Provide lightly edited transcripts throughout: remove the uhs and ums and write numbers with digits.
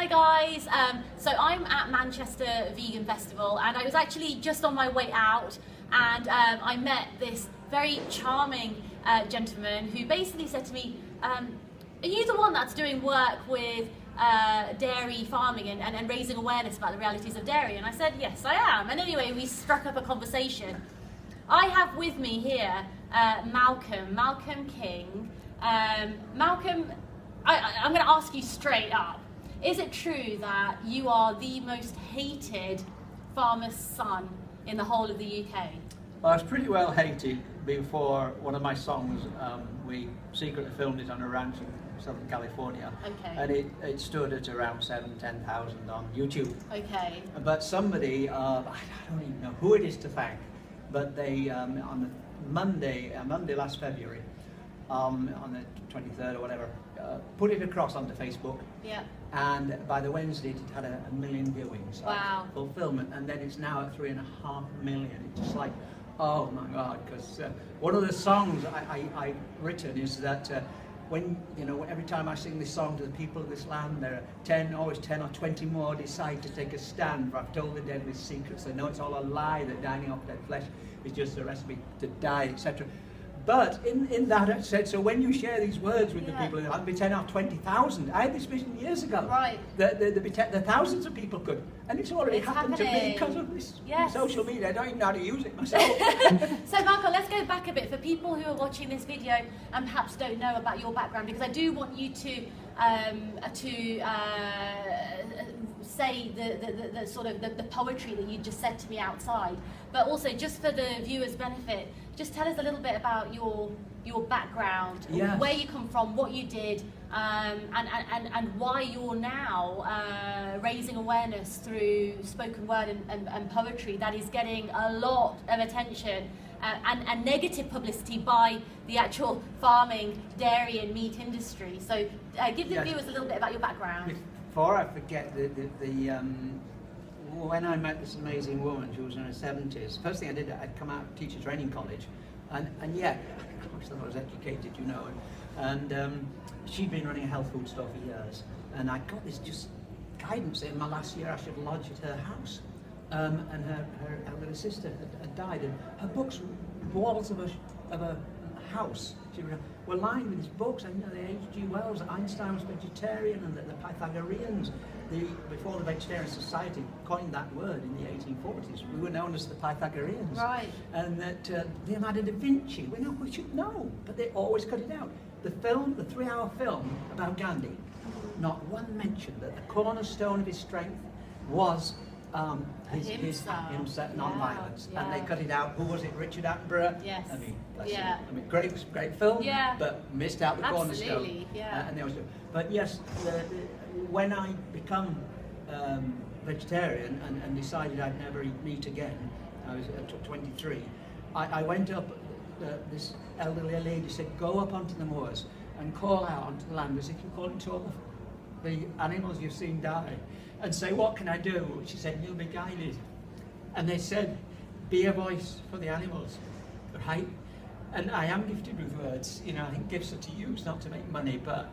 Hi guys, so I'm at Manchester Vegan Festival and I was actually just on my way out and I met this very charming gentleman who basically said to me, are you the one that's doing work with dairy farming and raising awareness about the realities of dairy? And I said, yes, I am. And anyway, we struck up a conversation. I have with me here Malcolm King. Malcolm, I'm going to ask you straight up. Is it true that you are the most hated farmer's son in the whole of the UK? Well, I was pretty well hated before one of my songs. We secretly filmed it on a ranch in Southern California. Okay. And it stood at around 10,000 on YouTube. Okay. But somebody, I don't even know who it is to thank, but they, on Monday last February, on the 23rd or whatever, put it across onto Facebook. Yeah. And by the Wednesday, it had a million viewings. Wow. Fulfillment, and then it's now at 3.5 million. It's just like, oh my God! Because one of the songs I've written is that when every time I sing this song to the people of this land, there are always 10 or 20 more decide to take a stand. For I've told the deadly secrets. They know it's all a lie. That dining off dead flesh is just a recipe to die, etc. But in that I said, so when you share these words with the people, I'd be 10 or 20,000. I had this vision years ago. Right. The thousands of people could. And it's already happened to me because of this social media. I don't even know how to use it myself. So Marco, let's go back a bit for people who are watching this video and perhaps don't know about your background, because I do want you to say the sort of the poetry that you just said to me outside, but also just for the viewers' benefit, just tell us a little bit about your background, where you come from, what you did, and why you're now raising awareness through spoken word and poetry that is getting a lot of attention and negative publicity by the actual farming, dairy and meat industry. So give the viewers a little bit about your background. Before I forget, when I met this amazing woman, she was in her 70s, first thing I did, I'd come out of teacher training college, and yeah, I was educated, and she'd been running a health food store for years, and I got this just guidance in my last year I should lodge at her house, and her elderly sister had died, and her books, walls of a house, were lined with these books. And the H.G. Wells, Einstein was vegetarian, and the Pythagoreans, before the Vegetarian Society coined that word in the 1840s, we were known as the Pythagoreans. Right. And that Leonardo da Vinci, we should know, but they always cut it out. The 3-hour film about Gandhi, not one mention that the cornerstone of his strength was his non-violence, and they cut it out. Who was it? Richard Attenborough. Yes. I mean, great film, but missed out the cornerstone. And they always do. But yes, when I become vegetarian and decided I'd never eat meat again, I was 23. I went up. This elderly lady said, "Go up onto the moors and call out onto the land as if you're calling to all the animals you've seen die, and say, what can I do?" She said, "You'll be guided." And they said, "Be a voice for the animals," right? And I am gifted with words, I think gifts are to use, not to make money, but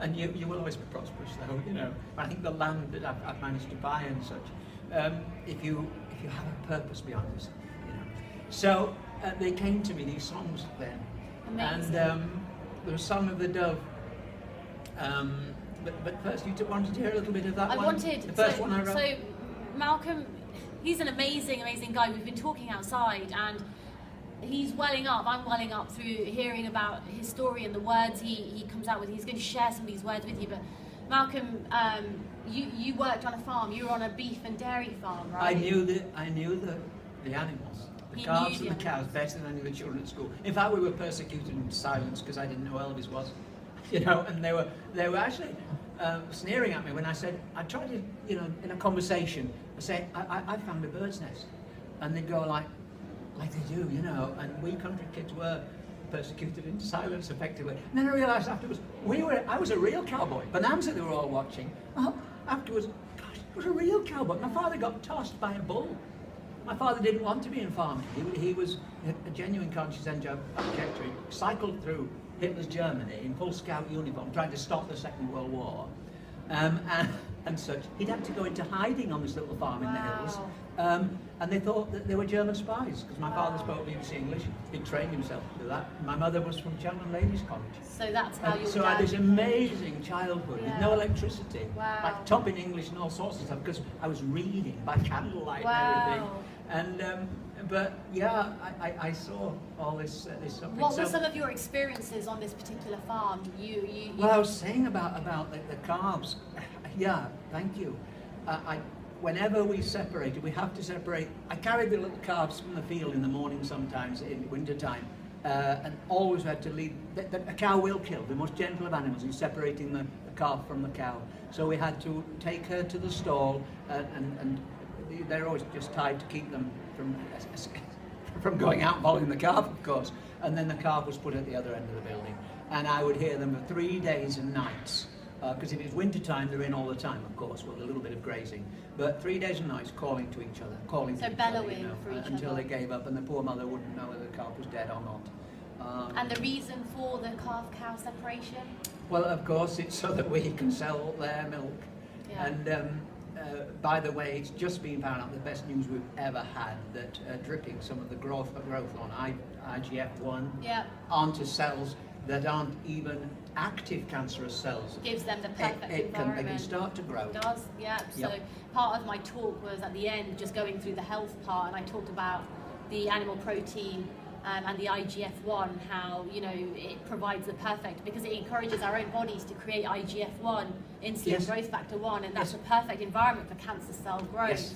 and you will always be prosperous though, I think the land that I've managed to buy and such, if you have a purpose behind this, So they came to me, these songs then. Amazing. And there was Song of the Dove, but first you wanted to hear a little bit of that one? The first one I wrote? So Malcolm, he's an amazing guy. We've been talking outside and he's welling up, I'm welling up through hearing about his story and the words he comes out with. He's going to share some of these words with you, but Malcolm, you worked on a farm, you were on a beef and dairy farm, right? I knew the animals. The calves and the cows better than I knew the children at school. In fact, we were persecuted in silence because I didn't know Elvis was, and they were actually sneering at me when I said, I tried to, in a conversation, I say, I found a bird's nest, and they'd go like they do, and we country kids were persecuted in silence effectively. And then I realised afterwards, I was a real cowboy. Bonanza they were all watching. Afterwards, gosh, I was a real cowboy. My father got tossed by a bull. My father didn't want to be in farming. He was a genuine conscientious objector. He cycled through Hitler's Germany in full scout uniform, trying to stop the Second World War. And and such. He'd had to go into hiding on this little farm in the hills. Wow. And they thought that they were German spies, because my father Wow. spoke BBC English. He'd trained himself to do that. My mother was from Cheltenham Ladies College. So that's how your So I had dad... this amazing childhood with no electricity, Wow. like top in English and all sorts of stuff, because I was reading by candlelight Wow. and everything. But yeah, I saw all this something. What were some of your experiences on this particular farm? Well, I was saying about the calves. Yeah, thank you. Whenever we separated, we have to separate. I carried the little calves from the field in the morning sometimes in winter time, and always had to leave. A cow will kill, the most gentle of animals, is separating the calf from the cow. So we had to take her to the stall, and they're always just tied to keep them from going out and following the calf, of course. And then the calf was put at the other end of the building, and I would hear them for 3 days and nights. Because if it's winter time, they're in all the time, of course, with a little bit of grazing. But 3 days and nights calling to each other, bellowing for each until other. they gave up, and the poor mother wouldn't know whether the calf was dead or not. And the reason for the calf-cow separation? Well, of course, it's so that we can sell their milk. Yeah. And by the way, it's just been found out, the best news we've ever had, that dripping some of the growth on IGF-1 onto cells that aren't even active cancerous cells. Gives them the perfect environment. They can start to grow. It does, yeah. So part of my talk was at the end just going through the health part, and I talked about the animal protein and the IGF-1, how it provides the perfect, because it encourages our own bodies to create IGF-1, insulin growth factor 1, and that's a perfect environment for cancer cell growth.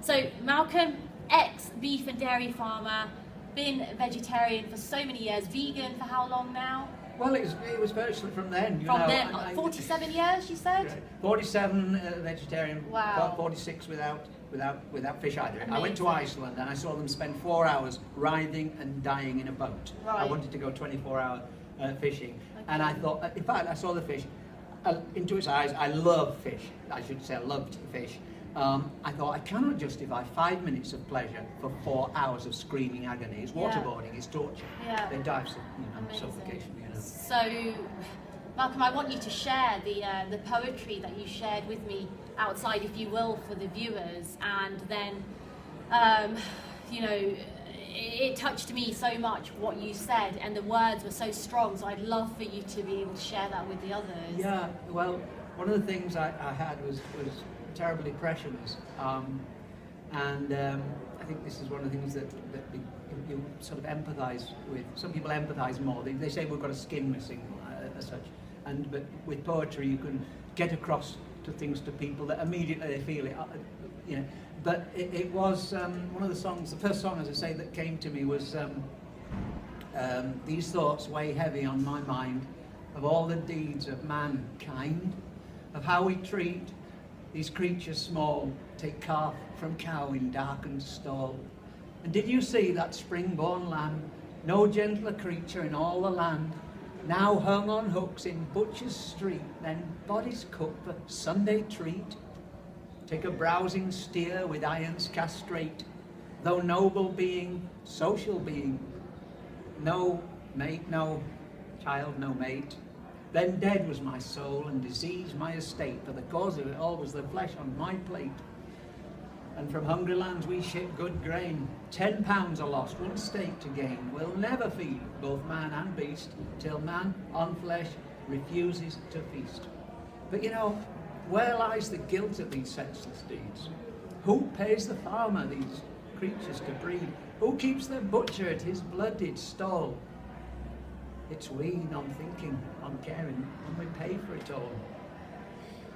So Malcolm, ex-beef and dairy farmer, been vegetarian for so many years, vegan for how long now? Well, it was virtually from then. From then, 47 years, you said? 47 vegetarian, wow. 46 without fish either. Amazing. I went to Iceland and I saw them spend 4 hours riding and dying in a boat. Right. I wanted to go 24-hour fishing, and I thought, in fact, I saw the fish. Into its eyes, I love fish. I should say I loved fish. I thought, I cannot justify 5 minutes of pleasure for 4 hours of screaming agony. It's waterboarding, it's torture. Yeah. They die of suffocation. So, Malcolm, I want you to share the poetry that you shared with me outside, if you will, for the viewers. And then, it touched me so much what you said, and the words were so strong. So I'd love for you to be able to share that with the others. Yeah, well, one of the things I had was terrible depressions, and I think this is one of the things that you sort of empathise with. Some people empathise more. They say we've got a skin missing as such, but with poetry you can get across to things to people that immediately they feel it. But it was one of the songs. The first song, as I say, that came to me was "These thoughts weigh heavy on my mind, of all the deeds of mankind, of how we treat these creatures small, take calf from cow in darkened stall. And did you see that spring-born lamb, no gentler creature in all the land, now hung on hooks in Butcher's Street, then bodies cooked for Sunday treat? Take a browsing steer with irons castrate, though noble being, social being, no mate, no child, no mate. Then dead was my soul, and disease my estate, for the cause of it all was the flesh on my plate. And from hungry lands we ship good grain, 10 pounds are lost, 1 steak to gain. We'll never feed both man and beast, till man on flesh refuses to feast. But where lies the guilt of these senseless deeds? Who pays the farmer these creatures to breed? Who keeps the butcher at his blooded stall? It's we, non-thinking, uncaring, and we pay for it all.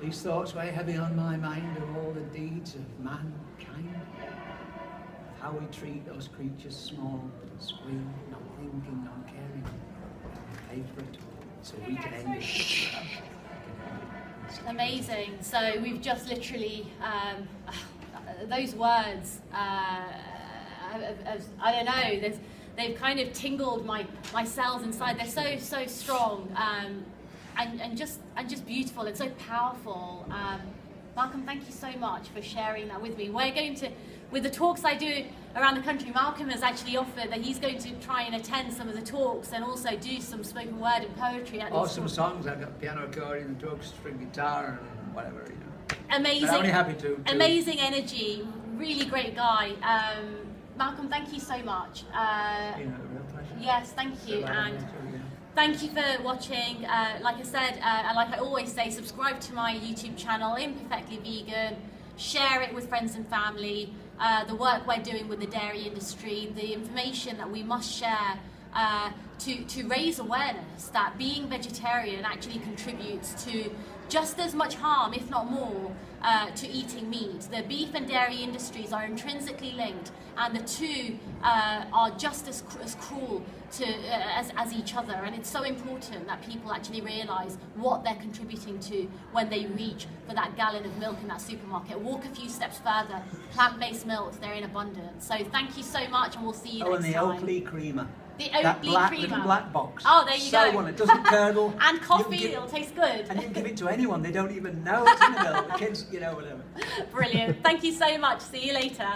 These thoughts weigh heavy on my mind, of all the deeds of mankind, of how we treat those creatures small. It's we, non-thinking, non-caring, and we pay for it all, so we can end it. Amazing. So we've just literally, those words, I don't know, they've kind of tingled my cells inside. They're so strong, and just beautiful and so powerful. Malcolm, thank you so much for sharing that with me. We're going to, with the talks I do around the country, Malcolm has actually offered that he's going to try and attend some of the talks and also do some spoken word and poetry at these Awesome talks. songs. I've got piano, accordion, talks, string guitar, and whatever. amazing, But I'm only happy to amazing energy, really great guy. Malcolm, thank you so much. You know, a real pleasure. Yes, thank you, So, and yeah. thank you for watching. Like I said, and like I always say, subscribe to my YouTube channel, Imperfectly Vegan. Share it with friends and family. The work we're doing with the dairy industry, the information that we must share to raise awareness that being vegetarian actually contributes to just as much harm, if not more, to eating meat. The beef and dairy industries are intrinsically linked, and the two are just as cruel as each other. And it's so important that people actually realise what they're contributing to when they reach for that gallon of milk in that supermarket. Walk a few steps further. Plant-based milks, they're in abundance. So thank you so much, and we'll see you next And the time. Oakley creamer. The That Oakley black, creamer. little black box. Oh, there you so go. One, it doesn't curdle. And You coffee, can give- it'll taste good. And you can give it to anyone. They don't even know it's in the milk. The kids, you know, whatever. Brilliant. Thank you so much. See you later.